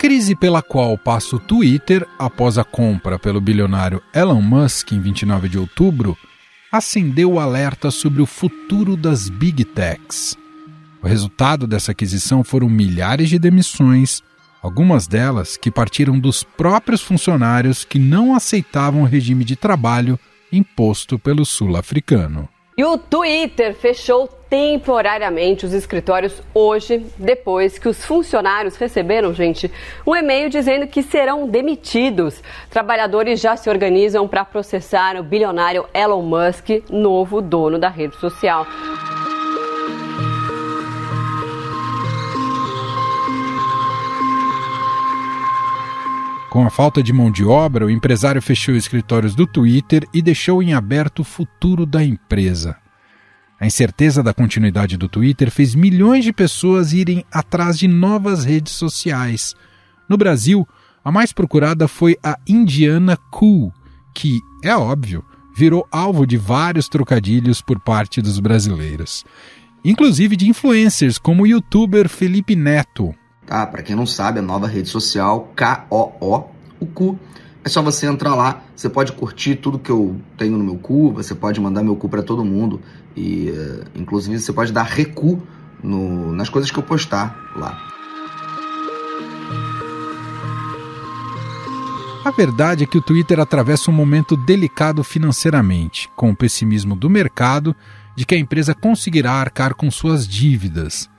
crise pela qual passa o Twitter após a compra pelo bilionário Elon Musk em 29 de outubro acendeu o alerta sobre o futuro das Big Techs. O resultado dessa aquisição foram milhares de demissões, algumas delas que partiram dos próprios funcionários que não aceitavam o regime de trabalho imposto pelo sul-africano. E o Twitter fechou temporariamente os escritórios hoje, depois que os funcionários receberam, um e-mail dizendo que serão demitidos. Trabalhadores já se organizam para processar o bilionário Elon Musk, novo dono da rede social. Com a falta de mão de obra, o empresário fechou os escritórios do Twitter e deixou em aberto o futuro da empresa. A incerteza da continuidade do Twitter fez milhões de pessoas irem atrás de novas redes sociais. No Brasil, a mais procurada foi a Indiana Cool, que, é óbvio, virou alvo de vários trocadilhos por parte dos brasileiros. Inclusive de influencers como o youtuber Felipe Neto. Para quem não sabe, a nova rede social, KOO, o Cu. É só você entrar lá, você pode curtir tudo que eu tenho no meu cu, você pode mandar meu cu para todo mundo e, inclusive, você pode dar recu nas coisas que eu postar lá. A verdade é que o Twitter atravessa um momento delicado financeiramente, com o pessimismo do mercado de que a empresa conseguirá arcar com suas dívidas.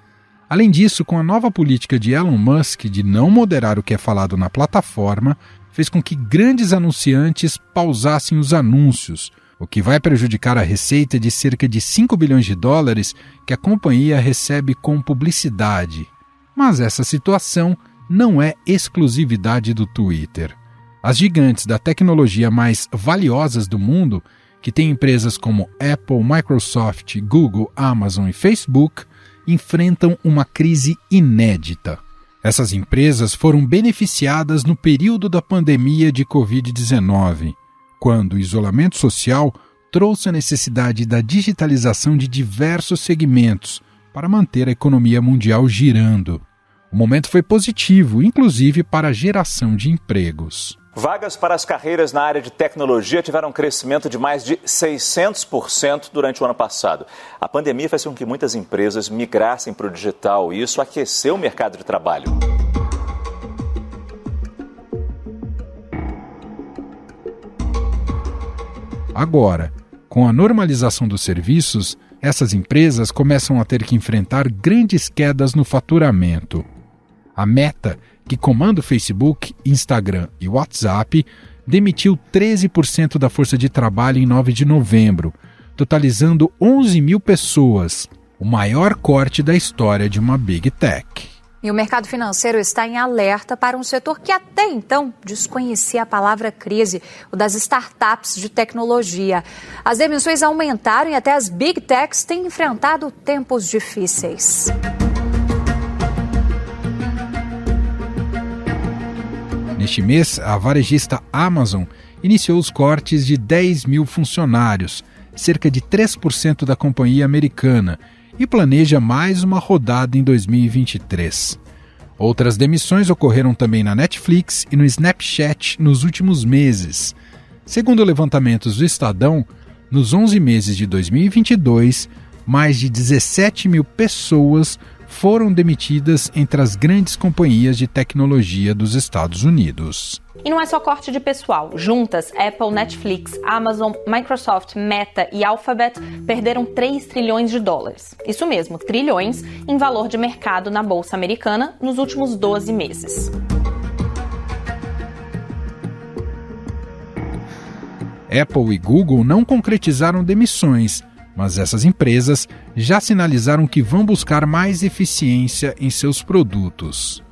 Além disso, com a nova política de Elon Musk de não moderar o que é falado na plataforma, fez com que grandes anunciantes pausassem os anúncios, o que vai prejudicar a receita de cerca de 5 bilhões de dólares que a companhia recebe com publicidade. Mas essa situação não é exclusividade do Twitter. As gigantes da tecnologia mais valiosas do mundo, que têm empresas como Apple, Microsoft, Google, Amazon e Facebook, enfrentam uma crise inédita. Essas empresas foram beneficiadas no período da pandemia de Covid-19, quando o isolamento social trouxe a necessidade da digitalização de diversos segmentos para manter a economia mundial girando. O momento foi positivo, inclusive para a geração de empregos. Vagas para as carreiras na área de tecnologia tiveram um crescimento de mais de 600% durante o ano passado. A pandemia fez com que muitas empresas migrassem para o digital e isso aqueceu o mercado de trabalho. Agora, com a normalização dos serviços, essas empresas começam a ter que enfrentar grandes quedas no faturamento. A Meta, que comanda o Facebook, Instagram e WhatsApp, demitiu 13% da força de trabalho em 9 de novembro, totalizando 11 mil pessoas, o maior corte da história de uma Big Tech. E o mercado financeiro está em alerta para um setor que até então desconhecia a palavra crise, o das startups de tecnologia. As demissões aumentaram e até as Big Techs têm enfrentado tempos difíceis. Neste mês, a varejista Amazon iniciou os cortes de 10 mil funcionários, cerca de 3% da companhia americana, e planeja mais uma rodada em 2023. Outras demissões ocorreram também na Netflix e no Snapchat nos últimos meses. Segundo levantamentos do Estadão, nos 11 meses de 2022, mais de 17 mil pessoas foram demitidas entre as grandes companhias de tecnologia dos Estados Unidos. E não é só corte de pessoal. Juntas, Apple, Netflix, Amazon, Microsoft, Meta e Alphabet perderam 3 trilhões de dólares. Isso mesmo, trilhões em valor de mercado na Bolsa Americana nos últimos 12 meses. Apple e Google não concretizaram demissões, mas essas empresas já sinalizaram que vão buscar mais eficiência em seus produtos.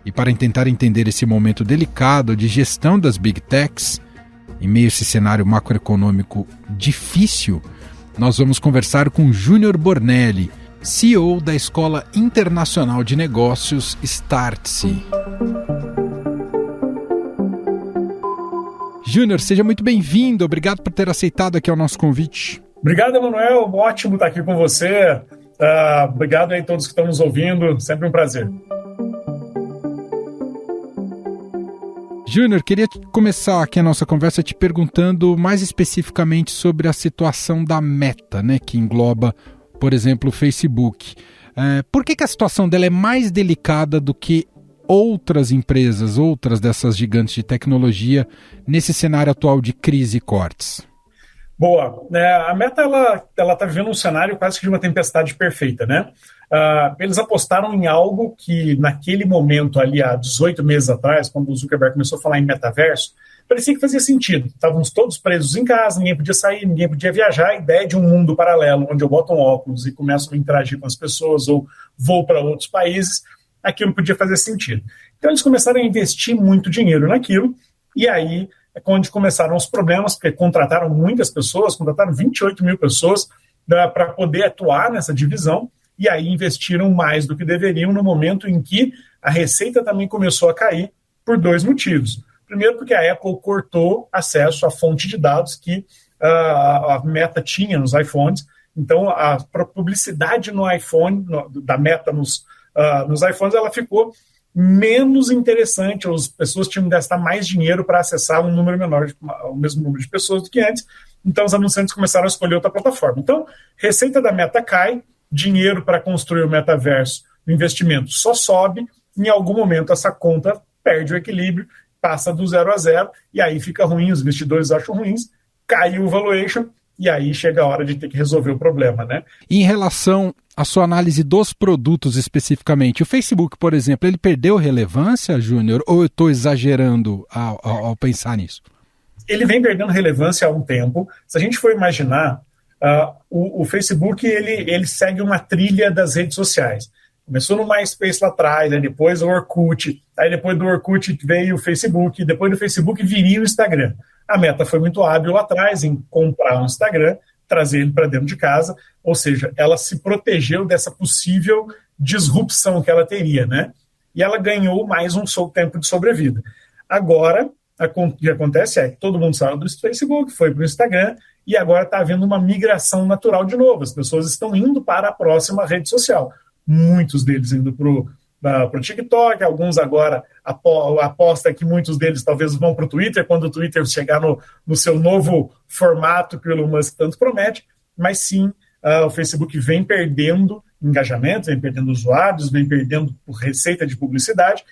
E para tentar entender esse momento delicado de gestão das Big Techs, em meio a esse cenário macroeconômico difícil, nós vamos conversar com Júnior Bornelli, CEO da Escola Internacional de Negócios Startse. Júnior, seja muito bem-vindo. Obrigado por ter aceitado aqui o nosso convite. Obrigado, Emanuel. Ótimo estar aqui com você. Obrigado aí a todos que estão nos ouvindo. Sempre um prazer. Júnior, queria começar aqui a nossa conversa te perguntando mais especificamente sobre a situação da Meta, né, que engloba, por exemplo, o Facebook. Por que a situação dela é mais delicada do que outras empresas, outras dessas gigantes de tecnologia, nesse cenário atual de crise e cortes? Boa. A Meta ela está vivendo um cenário quase que de uma tempestade perfeita, né? Eles apostaram em algo que, naquele momento, ali há 18 meses atrás, quando o Zuckerberg começou a falar em metaverso, parecia que fazia sentido. Estávamos todos presos em casa, ninguém podia sair, ninguém podia viajar. A ideia de um mundo paralelo, onde eu boto um óculos e começo a interagir com as pessoas ou vou para outros países, aquilo podia fazer sentido. Então eles começaram a investir muito dinheiro naquilo, e aí é onde começaram os problemas, porque contrataram muitas pessoas, contrataram 28 mil pessoas para poder atuar nessa divisão, e aí investiram mais do que deveriam no momento em que a receita também começou a cair por dois motivos. Primeiro, porque a Apple cortou acesso à fonte de dados que a Meta tinha nos iPhones, então a publicidade no iPhone, da Meta nos iPhones, ela ficou menos interessante, as pessoas tinham que gastar mais dinheiro para acessar um número menor, o mesmo número de pessoas do que antes, então os anunciantes começaram a escolher outra plataforma. Então, receita da Meta cai, dinheiro para construir o metaverso, o investimento só sobe, em algum momento essa conta perde o equilíbrio, passa do 0 a 0, e aí fica ruim, os investidores acham ruins, caiu o valuation, e aí chega a hora de ter que resolver o problema, né? Em relação à sua análise dos produtos especificamente, o Facebook, por exemplo, ele perdeu relevância, Júnior, ou eu estou exagerando ao pensar nisso? Ele vem perdendo relevância há um tempo. Se a gente for imaginar, o Facebook ele segue uma trilha das redes sociais. Começou no MySpace lá atrás, aí depois o Orkut, aí depois do Orkut veio o Facebook, depois do Facebook viria o Instagram. A Meta foi muito hábil lá atrás em comprar o Instagram, trazer ele para dentro de casa, ou seja, ela se protegeu dessa possível disrupção que ela teria, né? E ela ganhou mais um tempo de sobrevida. Agora, o que acontece é que todo mundo saiu do Facebook, foi para o Instagram, e agora está havendo uma migração natural de novo. As pessoas estão indo para a próxima rede social. Muitos deles indo para o TikTok, alguns agora aposta que muitos deles talvez vão para o Twitter, quando o Twitter chegar no seu novo formato que o Elon Musk tanto promete, mas sim, o Facebook vem perdendo engajamento, vem perdendo usuários, vem perdendo receita de publicidade,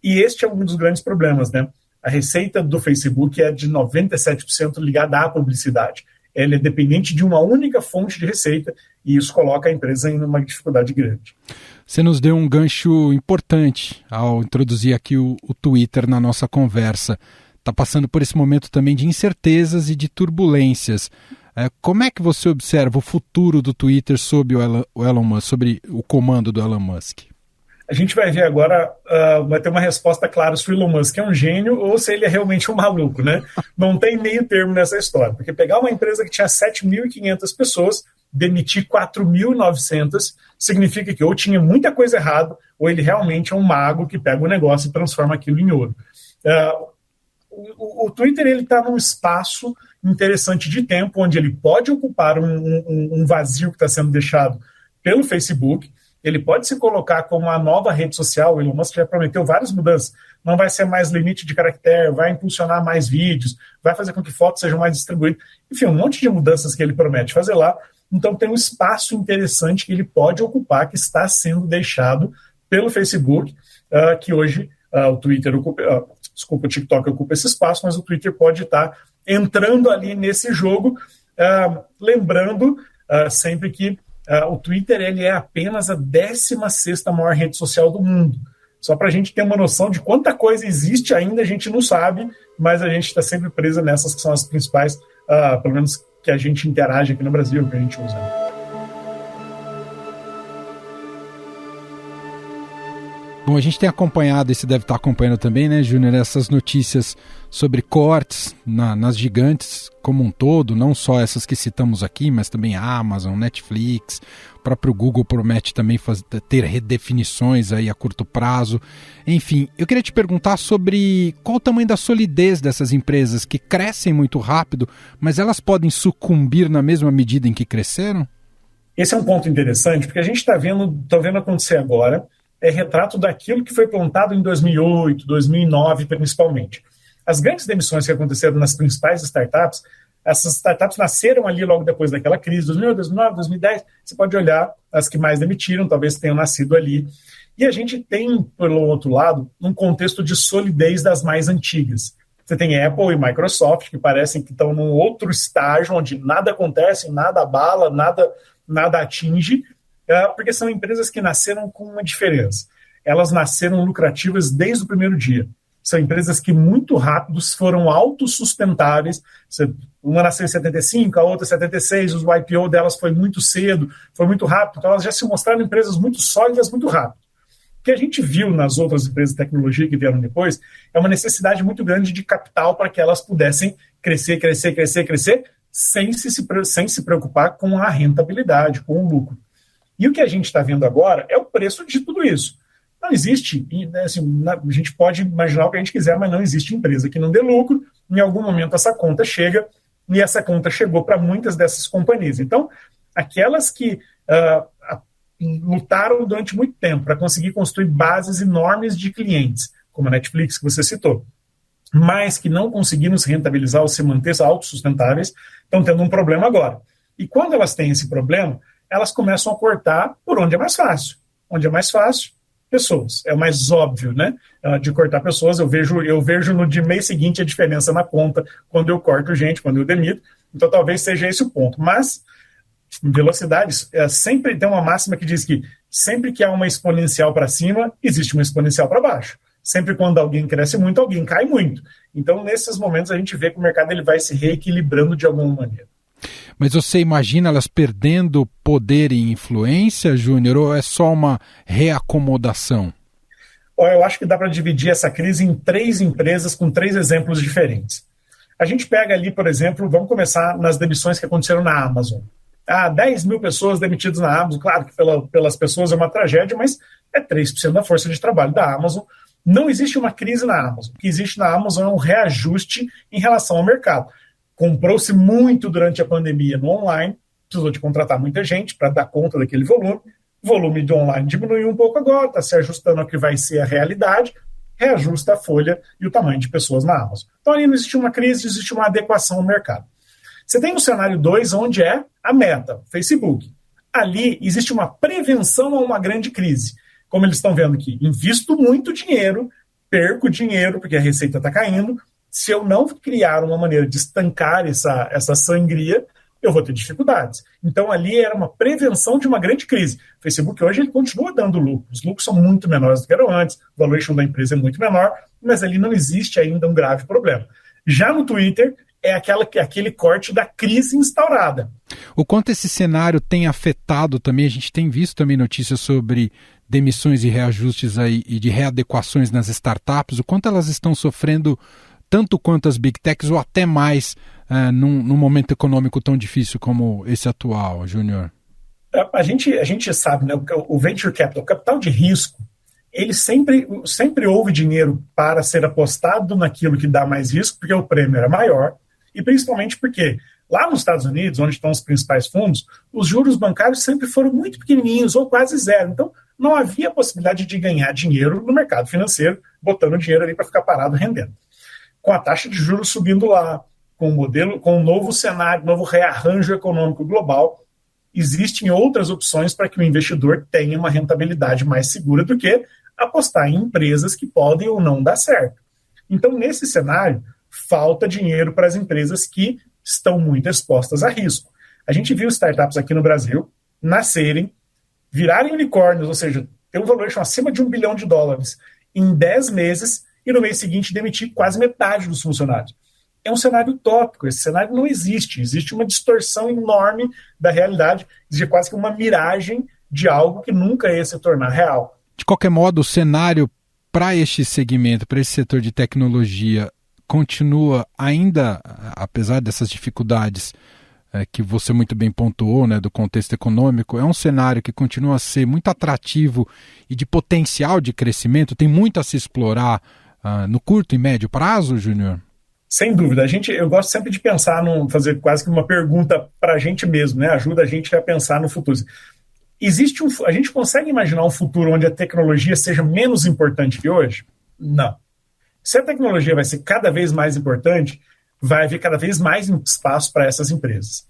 e este é um dos grandes problemas, né? A receita do Facebook é de 97% ligada à publicidade. Ela é dependente de uma única fonte de receita, e isso coloca a empresa em uma dificuldade grande. Você nos deu um gancho importante ao introduzir aqui o Twitter na nossa conversa. Está passando por esse momento também de incertezas e de turbulências. Como é que você observa o futuro do Twitter sob o Elon Musk, sobre o comando do Elon Musk? A gente vai ver agora, vai ter uma resposta clara se o Elon Musk é um gênio ou se ele é realmente um maluco, né? Não tem meio termo nessa história, porque pegar uma empresa que tinha 7.500 pessoas, demitir 4.900, significa que ou tinha muita coisa errada, ou ele realmente é um mago que pega o negócio e transforma aquilo em ouro. O Twitter está num espaço interessante de tempo, onde ele pode ocupar um vazio que está sendo deixado pelo Facebook. Ele pode se colocar como a nova rede social. O Elon Musk já prometeu várias mudanças. Não vai ser mais limite de caractere, vai impulsionar mais vídeos, vai fazer com que fotos sejam mais distribuídas. Enfim, um monte de mudanças que ele promete fazer lá. Então tem um espaço interessante que ele pode ocupar, que está sendo deixado pelo Facebook, que hoje o Twitter ocupa, o TikTok ocupa esse espaço, mas o Twitter pode estar entrando ali nesse jogo, lembrando sempre que o Twitter ele é apenas a 16ª maior rede social do mundo. Só para a gente ter uma noção de quanta coisa existe ainda, a gente não sabe, mas a gente está sempre presa nessas que são as principais, pelo menos que a gente interage aqui no Brasil, que a gente usa. Bom, a gente tem acompanhado, e você deve estar acompanhando também, né, Júnior, essas notícias sobre cortes nas gigantes como um todo, não só essas que citamos aqui, mas também a Amazon, Netflix, o próprio Google promete também ter redefinições aí a curto prazo. Enfim, eu queria te perguntar sobre qual o tamanho da solidez dessas empresas que crescem muito rápido, mas elas podem sucumbir na mesma medida em que cresceram? Esse é um ponto interessante, porque a gente está vendo acontecer agora, é retrato daquilo que foi plantado em 2008, 2009 principalmente. as grandes demissões que aconteceram nas principais startups, essas startups nasceram ali logo depois daquela crise, 2008, 2009, 2010, você pode olhar as que mais demitiram, talvez tenham nascido ali. E a gente tem, pelo outro lado, um contexto de solidez das mais antigas. Você tem Apple e Microsoft, que parecem que estão num outro estágio, onde nada acontece, nada abala, nada atinge, porque são empresas que nasceram com uma diferença. Elas nasceram lucrativas desde o primeiro dia. São empresas que muito rápido foram autossustentáveis. Uma nasceu em 75, a outra em 76, o IPO delas foi muito cedo, foi muito rápido, então elas já se mostraram empresas muito sólidas muito rápido. O que a gente viu nas outras empresas de tecnologia que vieram depois é uma necessidade muito grande de capital para que elas pudessem crescer, sem se preocupar com a rentabilidade, com o lucro. E o que a gente está vendo agora é o preço de tudo isso. Não existe, assim, a gente pode imaginar o que a gente quiser, mas não existe empresa que não dê lucro. Em algum momento essa conta chega, e essa conta chegou para muitas dessas companhias. Então, aquelas que lutaram durante muito tempo para conseguir construir bases enormes de clientes, como a Netflix, que você citou, mas que não conseguiram se rentabilizar ou se manter autossustentáveis, estão tendo um problema agora. E quando elas têm esse problema, elas começam a cortar por onde é mais fácil. Onde é mais fácil? Pessoas. É o mais óbvio, né? De cortar pessoas. Eu vejo no de mês seguinte a diferença na conta quando eu corto gente, quando eu demito. Então talvez seja esse o ponto. Mas velocidades, sempre tem uma máxima que diz que sempre que há uma exponencial para cima, existe uma exponencial para baixo. Sempre quando alguém cresce muito, alguém cai muito. Então, nesses momentos, a gente vê que o mercado ele vai se reequilibrando de alguma maneira. Mas você imagina elas perdendo poder e influência, Júnior, ou é só uma reacomodação? Eu acho que dá para dividir essa crise em 3 empresas com 3 exemplos diferentes. A gente pega ali, por exemplo, vamos começar nas demissões que aconteceram na Amazon. 10 mil pessoas demitidas na Amazon, claro que pelas pessoas é uma tragédia, mas é 3% da força de trabalho da Amazon. Não existe uma crise na Amazon. O que existe na Amazon é um reajuste em relação ao mercado. Comprou-se muito durante a pandemia no online, precisou de contratar muita gente para dar conta daquele volume. O volume de online diminuiu um pouco agora, está se ajustando ao que vai ser a realidade, reajusta a folha e o tamanho de pessoas na Amazon. Então ali não existe uma crise, existe uma adequação ao mercado. Você tem o cenário 2, onde é a Meta, Facebook. Ali existe uma prevenção a uma grande crise. Como eles estão vendo aqui, invisto muito dinheiro, perco dinheiro porque a receita está caindo. Se eu não criar uma maneira de estancar essa sangria, eu vou ter dificuldades. Então, ali era uma prevenção de uma grande crise. O Facebook hoje ele continua dando lucro. Os lucros são muito menores do que eram antes, o valuation da empresa é muito menor, mas ali não existe ainda um grave problema. Já no Twitter, é aquele corte da crise instaurada. O quanto esse cenário tem afetado também, a gente tem visto também notícias sobre demissões e reajustes aí, e de readequações nas startups, o quanto elas estão sofrendo tanto quanto as Big Techs ou até mais num momento econômico tão difícil como esse atual, Júnior? A gente sabe, né, o venture capital, o capital de risco, ele sempre houve dinheiro para ser apostado naquilo que dá mais risco, porque o prêmio era maior, e principalmente porque lá nos Estados Unidos, onde estão os principais fundos, os juros bancários sempre foram muito pequenininhos ou quase zero. Então, não havia possibilidade de ganhar dinheiro no mercado financeiro, botando dinheiro ali para ficar parado rendendo. Com a taxa de juros subindo lá, com um novo cenário, novo rearranjo econômico global, existem outras opções para que o investidor tenha uma rentabilidade mais segura do que apostar em empresas que podem ou não dar certo. Então, nesse cenário, falta dinheiro para as empresas que estão muito expostas a risco. A gente viu startups aqui no Brasil nascerem, virarem unicórnios, ou seja, ter um valuation acima de $1 bilhão em 10 meses e no mês seguinte demitir quase metade dos funcionários. É um cenário utópico, esse cenário não existe. Existe uma distorção enorme da realidade, existe quase que uma miragem de algo que nunca ia se tornar real. De qualquer modo, o cenário para este segmento, para esse setor de tecnologia, continua ainda, apesar dessas dificuldades que você muito bem pontuou, né, do contexto econômico, é um cenário que continua a ser muito atrativo e de potencial de crescimento, tem muito a se explorar no curto e médio prazo, Júnior? Sem dúvida. Eu gosto sempre de pensar, fazer quase que uma pergunta para a gente mesmo, né? Ajuda a gente a pensar no futuro. A gente consegue imaginar um futuro onde a tecnologia seja menos importante que hoje? Não. Se a tecnologia vai ser cada vez mais importante, vai haver cada vez mais espaço para essas empresas.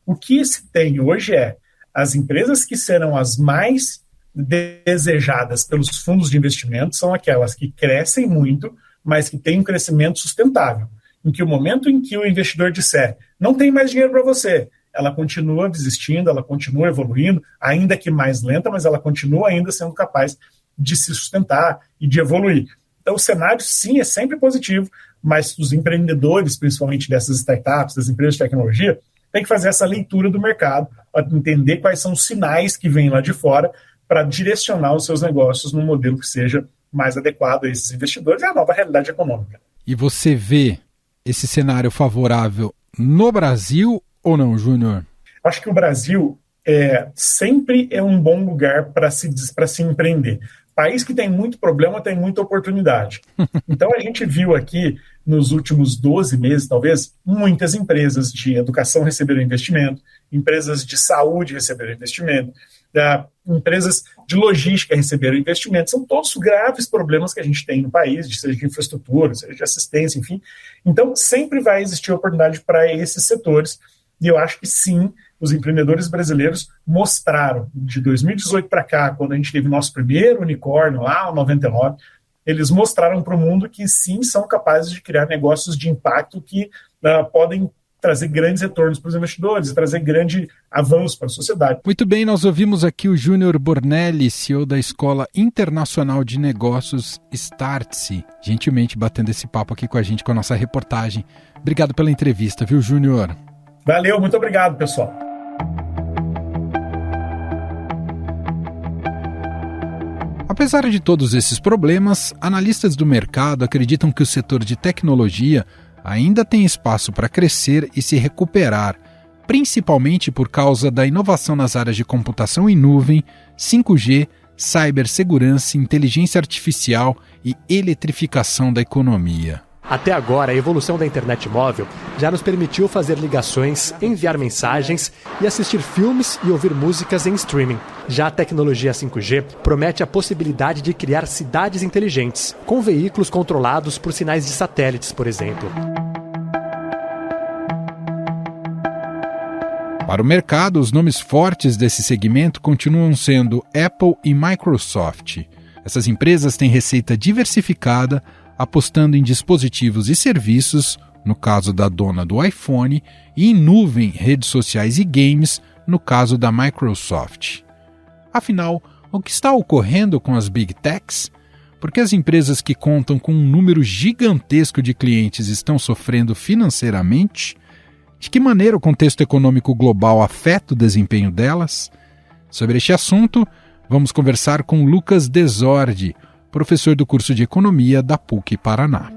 O que se tem hoje é as empresas que serão as mais desejadas pelos fundos de investimento são aquelas que crescem muito, mas que têm um crescimento sustentável. Em que o momento em que o investidor disser não tem mais dinheiro para você, ela continua existindo, ela continua evoluindo, ainda que mais lenta, mas ela continua ainda sendo capaz de se sustentar e de evoluir. Então, o cenário, sim, é sempre positivo, mas os empreendedores, principalmente dessas startups, das empresas de tecnologia, têm que fazer essa leitura do mercado, para entender quais são os sinais que vêm lá de fora para direcionar os seus negócios num modelo que seja mais adequado a esses investidores e à nova realidade econômica. E você vê esse cenário favorável no Brasil ou não, Júnior? Acho que o Brasil sempre é um bom lugar para se empreender. País que tem muito problema tem muita oportunidade. Então a gente viu aqui nos últimos 12 meses, talvez, muitas empresas de educação receberam investimento, empresas de saúde receberam investimento, empresas de logística receberam investimento. São todos graves problemas que a gente tem no país, seja de infraestrutura, seja de assistência, enfim. Então sempre vai existir oportunidade para esses setores. E eu acho que sim, os empreendedores brasileiros mostraram, de 2018 para cá, quando a gente teve nosso primeiro unicórnio lá, o 99, eles mostraram para o mundo que sim, são capazes de criar negócios de impacto que podem trazer grandes retornos para os investidores e trazer grande avanço para a sociedade. Muito bem, nós ouvimos aqui o Júnior Bornelli, CEO da Escola Internacional de Negócios Startse, gentilmente batendo esse papo aqui com a gente, com a nossa reportagem. Obrigado pela entrevista, viu, Júnior? Valeu, muito obrigado, pessoal. Apesar de todos esses problemas, analistas do mercado acreditam que o setor de tecnologia ainda tem espaço para crescer e se recuperar, principalmente por causa da inovação nas áreas de computação em nuvem, 5G, cibersegurança, inteligência artificial e eletrificação da economia. Até agora, a evolução da internet móvel já nos permitiu fazer ligações, enviar mensagens e assistir filmes e ouvir músicas em streaming. Já a tecnologia 5G promete a possibilidade de criar cidades inteligentes, com veículos controlados por sinais de satélites, por exemplo. Para o mercado, os nomes fortes desse segmento continuam sendo Apple e Microsoft. Essas empresas têm receita diversificada, apostando em dispositivos e serviços, no caso da dona do iPhone, e em nuvem, redes sociais e games, no caso da Microsoft. Afinal, o que está ocorrendo com as Big Techs? Por que as empresas que contam com um número gigantesco de clientes estão sofrendo financeiramente? De que maneira o contexto econômico global afeta o desempenho delas? Sobre este assunto, vamos conversar com Lucas Desordi, professor do curso de Economia da PUC Paraná.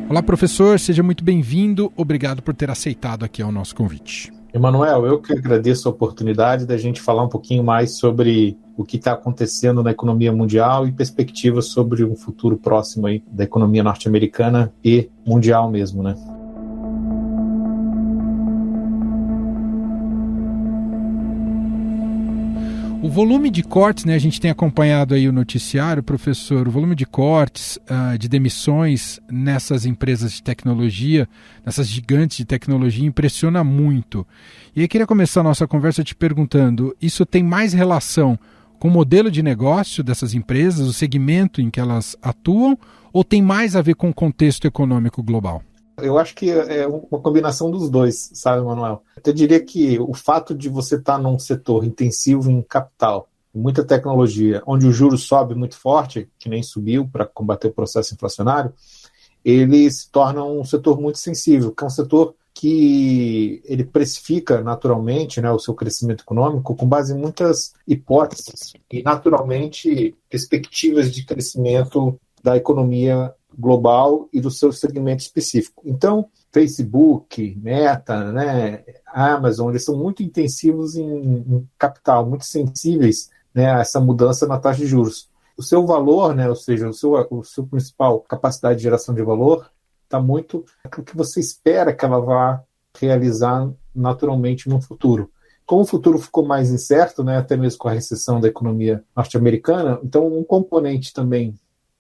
Olá, professor, seja muito bem-vindo. Obrigado por ter aceitado aqui ao nosso convite. Emanuel, eu que agradeço a oportunidade da gente falar um pouquinho mais sobre o que está acontecendo na economia mundial e perspectivas sobre um futuro próximo aí da economia norte-americana e mundial mesmo, né? O volume de cortes, né, a gente tem acompanhado aí o noticiário, professor, o volume de cortes, de demissões nessas empresas de tecnologia, nessas gigantes de tecnologia, impressiona muito. E eu queria começar a nossa conversa te perguntando, isso tem mais relação com o modelo de negócio dessas empresas, o segmento em que elas atuam, ou tem mais a ver com o contexto econômico global? Eu acho que é uma combinação dos dois, sabe, Manuel? Eu diria que o fato de você estar num setor intensivo em capital, muita tecnologia, onde o juro sobe muito forte, que nem subiu para combater o processo inflacionário, ele se torna um setor muito sensível, que é um setor que ele precifica naturalmente, né, o seu crescimento econômico com base em muitas hipóteses e naturalmente perspectivas de crescimento da economia global e do seu segmento específico. Então, Facebook, Meta, né, Amazon, eles são muito intensivos em capital, muito sensíveis, né, a essa mudança na taxa de juros. O seu valor, né, ou seja, o seu principal capacidade de geração de valor está muito naquilo que você espera que ela vá realizar naturalmente no futuro. Como o futuro ficou mais incerto, né, até mesmo com a recessão da economia norte-americana, então um componente também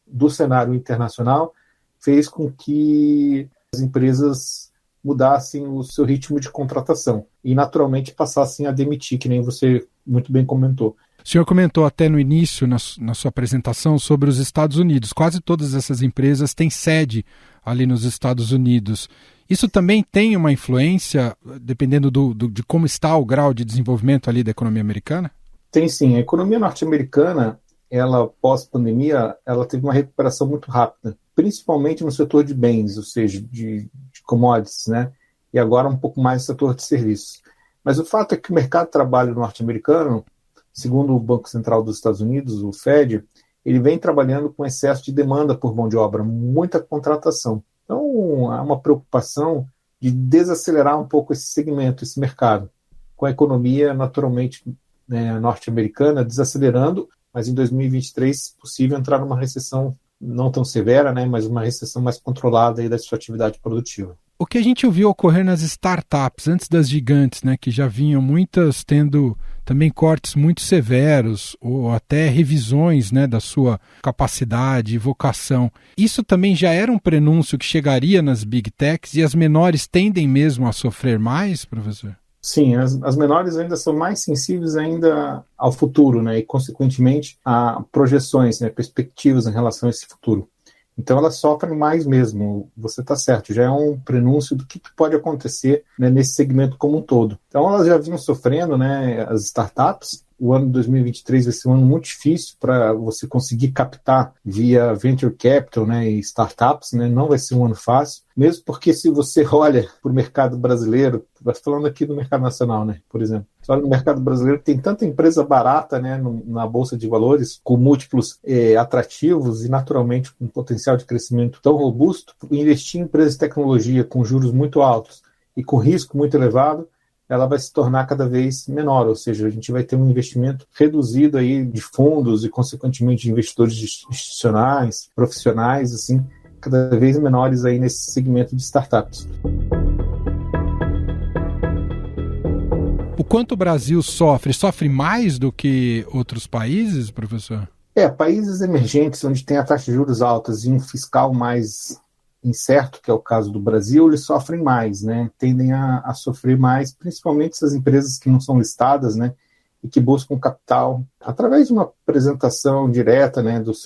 do cenário internacional fez com que as empresas mudassem o seu ritmo de contratação e naturalmente passassem a demitir, que nem você muito bem comentou. O senhor comentou até no início, na sua apresentação, sobre os Estados Unidos. Quase todas essas empresas têm sede ali nos Estados Unidos. Isso também tem uma influência, dependendo de como está o grau de desenvolvimento ali da economia americana? Tem sim. A economia norte-americana, ela pós-pandemia, ela teve uma recuperação muito rápida, principalmente no setor de bens, ou seja, de commodities, né? E agora um pouco mais no setor de serviços. Mas o fato é que o mercado de trabalho norte-americano, segundo o Banco Central dos Estados Unidos, o Fed, ele vem trabalhando com excesso de demanda por mão de obra, muita contratação. Então, há uma preocupação de desacelerar um pouco esse segmento, esse mercado, com a economia naturalmente norte-americana desacelerando, mas em 2023 é possível entrar numa recessão não tão severa, né, mas uma recessão mais controlada aí da sua atividade produtiva. O que a gente ouviu ocorrer nas startups, antes das gigantes, né, que já vinham muitas tendo também cortes muito severos ou até revisões, né, da sua capacidade e vocação, isso também já era um prenúncio que chegaria nas big techs e as menores tendem mesmo a sofrer mais, professor? Sim, as menores ainda são mais sensíveis ainda ao futuro, né, e consequentemente a projeções, né, perspectivas em relação a esse futuro. Então elas sofrem mais mesmo, você está certo, já é um prenúncio do que pode acontecer, né, nesse segmento como um todo. Então elas já vinham sofrendo, né, as startups. O ano de 2023 vai ser um ano muito difícil para você conseguir captar via venture capital, né, e startups, né, não vai ser um ano fácil, mesmo porque se você olha para o mercado brasileiro, falando aqui do mercado nacional, né, por exemplo, você olha no mercado brasileiro, tem tanta empresa barata, né, na Bolsa de Valores, com múltiplos atrativos e naturalmente com um potencial de crescimento tão robusto, investir em empresas de tecnologia com juros muito altos e com risco muito elevado, ela vai se tornar cada vez menor, ou seja, a gente vai ter um investimento reduzido aí de fundos e, consequentemente, de investidores institucionais, profissionais, assim, cada vez menores aí nesse segmento de startups. O quanto o Brasil sofre mais do que outros países, professor? Países emergentes, onde tem a taxa de juros altas e um fiscal mais incerto, que é o caso do Brasil, eles sofrem mais, né? Tendem a sofrer mais, principalmente essas empresas que não são listadas, né? E que buscam capital através de uma apresentação direta, né, dos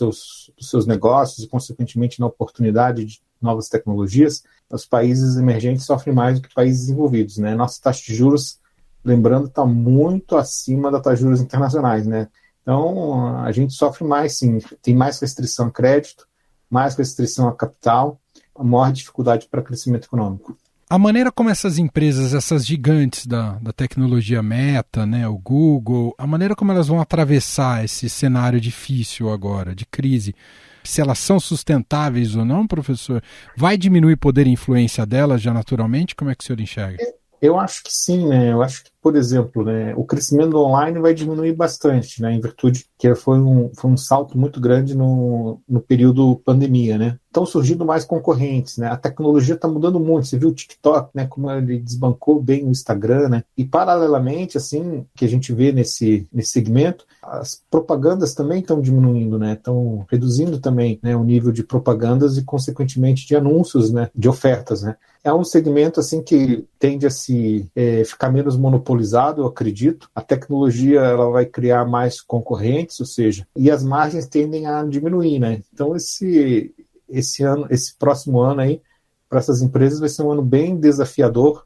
seus negócios e, consequentemente, na oportunidade de novas tecnologias. Os países emergentes sofrem mais do que países desenvolvidos, né? Nossa taxa de juros, lembrando, está muito acima da taxa de juros internacionais, né? Então, a gente sofre mais, sim. Tem mais restrição a crédito, mais restrição a capital, a maior dificuldade para crescimento econômico. A maneira como essas empresas, essas gigantes da tecnologia Meta, né, o Google, a maneira como elas vão atravessar esse cenário difícil agora, de crise, se elas são sustentáveis ou não, professor, vai diminuir o poder e influência delas já naturalmente? Como é que o senhor enxerga? Eu acho que sim, né? Eu acho que, por exemplo, né, o crescimento do online vai diminuir bastante, né, em virtude que foi um salto muito grande no período pandemia, né? Estão surgindo mais concorrentes, né? A tecnologia está mudando muito. Você viu o TikTok, né? Como ele desbancou bem o Instagram, né? E paralelamente, assim, que a gente vê nesse segmento, as propagandas também estão diminuindo, né? Estão reduzindo também, né, o nível de propagandas e, consequentemente, de anúncios, né? De ofertas, né? É um segmento assim que tende a se ficar menos monopolizado, eu acredito. A tecnologia ela vai criar mais concorrentes, ou seja, e as margens tendem a diminuir, né? Então esse próximo ano aí para essas empresas vai ser um ano bem desafiador,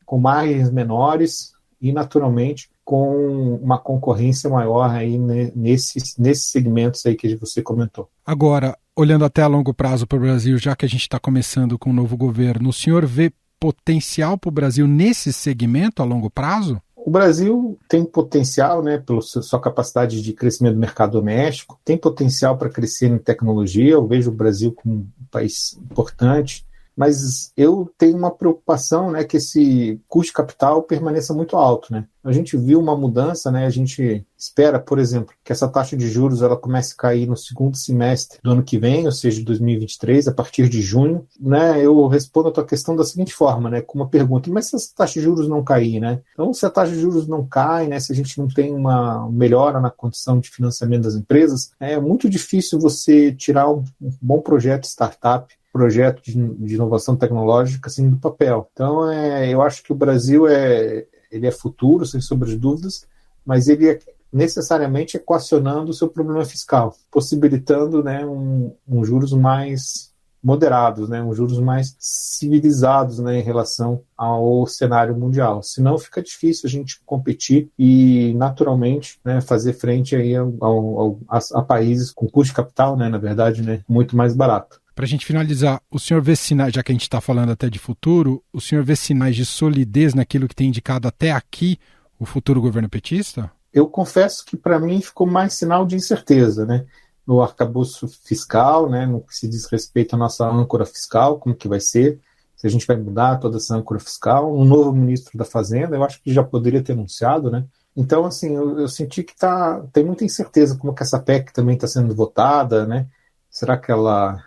com margens menores e naturalmente com uma concorrência maior aí nesses segmentos aí que você comentou. Agora, olhando até a longo prazo para o Brasil, já que a gente está começando com um novo governo, o senhor vê potencial para o Brasil nesse segmento a longo prazo? O Brasil tem potencial, né, pela sua capacidade de crescimento do mercado doméstico, tem potencial para crescer em tecnologia. Eu vejo o Brasil como um país importante, Mas eu tenho uma preocupação, né, que esse custo de capital permaneça muito alto, né? A gente viu uma mudança, né? A gente espera, por exemplo, que essa taxa de juros ela comece a cair no segundo semestre do ano que vem, ou seja, de 2023, a partir de junho, né? Eu respondo a tua questão da seguinte forma, né? Com uma pergunta: mas se essa taxa de juros não cair, né? Então, se a taxa de juros não cai, né? Se a gente não tem uma melhora na condição de financiamento das empresas, é muito difícil você tirar um bom projeto de startup, projeto de inovação tecnológica assim do papel. Então, eu acho que o Brasil ele é futuro, sem sombra de dúvidas, mas ele é necessariamente equacionando o seu problema fiscal, possibilitando, né, um juros mais moderados, né, um juros mais civilizados, né, em relação ao cenário mundial. Senão fica difícil a gente competir e, naturalmente, né, fazer frente aí a países com custo de capital, né, na verdade, né, muito mais barato. Para a gente finalizar, o senhor vê sinais, já que a gente está falando até de futuro, o senhor vê sinais de solidez naquilo que tem indicado até aqui o futuro governo petista? Eu confesso que para mim ficou mais sinal de incerteza, né? No arcabouço fiscal, né? No que se diz respeito à nossa âncora fiscal, como que vai ser, se a gente vai mudar toda essa âncora fiscal. Um novo ministro da Fazenda, eu acho que já poderia ter anunciado, né? Então, assim, eu senti que tem muita incerteza como que essa PEC também está sendo votada, né? Será que ela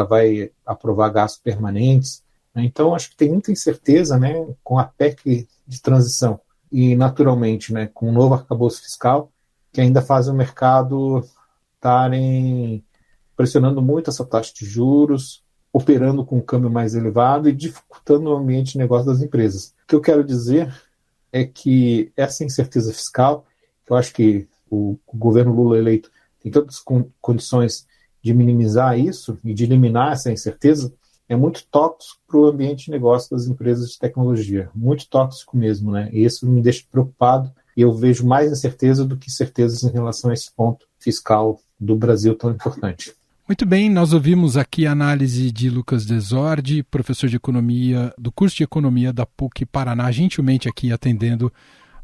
vai aprovar gastos permanentes? Então, acho que tem muita incerteza, né, com a PEC de transição e, naturalmente, né, com o novo arcabouço fiscal, que ainda faz o mercado estarem pressionando muito essa taxa de juros, operando com um câmbio mais elevado e dificultando o ambiente de negócio das empresas. O que eu quero dizer é que essa incerteza fiscal, que eu acho que o governo Lula eleito tem todas as condições de minimizar isso e de eliminar essa incerteza, é muito tóxico para o ambiente de negócio das empresas de tecnologia. Muito tóxico mesmo, né? E isso me deixa preocupado e eu vejo mais incerteza do que certezas em relação a esse ponto fiscal do Brasil tão importante. Muito bem, nós ouvimos aqui a análise de Lucas Desordi, professor de economia do curso de economia da PUC Paraná, gentilmente aqui atendendo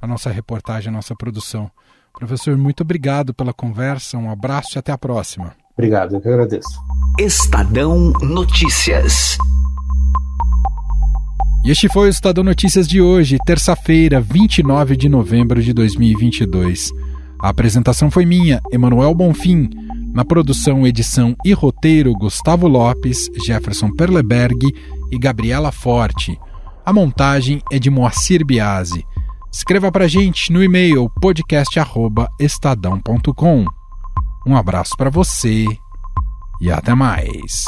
a nossa reportagem, a nossa produção. Professor, muito obrigado pela conversa, um abraço e até a próxima. Obrigado, eu que agradeço. Estadão Notícias. E este foi o Estadão Notícias de hoje, terça-feira, 29 de novembro de 2022. A apresentação foi minha, Emanuel Bonfim. Na produção, edição e roteiro, Gustavo Lopes, Jefferson Perleberg e Gabriela Forte. A montagem é de Moacir Biasi. Escreva pra gente no e-mail podcast@estadão.com. Um abraço para você e até mais.